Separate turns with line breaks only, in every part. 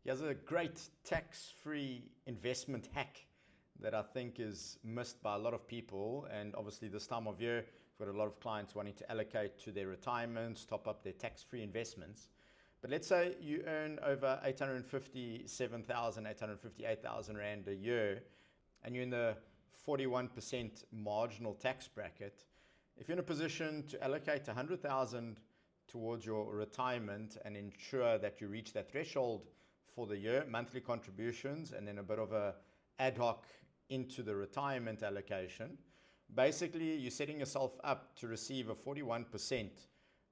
Here's a great tax-free investment hack that I think is missed by a lot of people. And obviously this time of year, we've got a lot of clients wanting to allocate to their retirements, top up their tax-free investments. But let's say you earn over 857,000, 858,000 Rand a year, and you're in the 41% marginal tax bracket. If you're in a position to allocate 100,000 towards your retirement and ensure that you reach that threshold for the year, monthly contributions, and then a bit of a ad hoc into the retirement allocation, basically you're setting yourself up to receive a 41%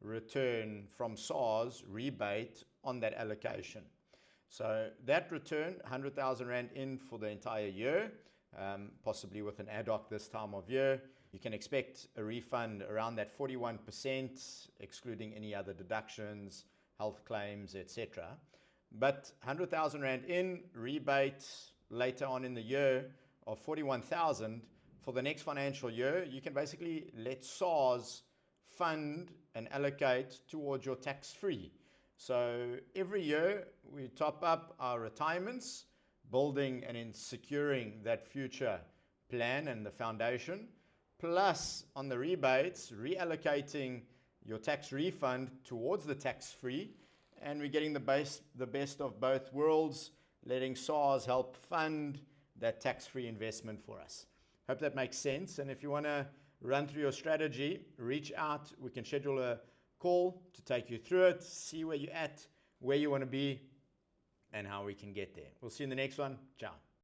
return from SARS rebate on that allocation. So that return, 100,000 Rand in for the entire year, possibly with an ad hoc this time of year, you can expect a refund around that 41%, excluding any other deductions, health claims, etc. But 100,000 Rand in, rebate later on in the year of 41,000, for the next financial year, you can basically let SARS fund and allocate towards your tax-free. So every year we top up our retirements, building and securing that future plan and the foundation, plus on the rebates, reallocating your tax refund towards the tax-free, and we're getting the best of both worlds, letting SARS help fund that tax-free investment for us. Hope that makes sense. And if you want to run through your strategy, reach out. We can schedule a call to take you through it, see where you're at, where you want to be, and how we can get there. We'll see you in the next one. Ciao.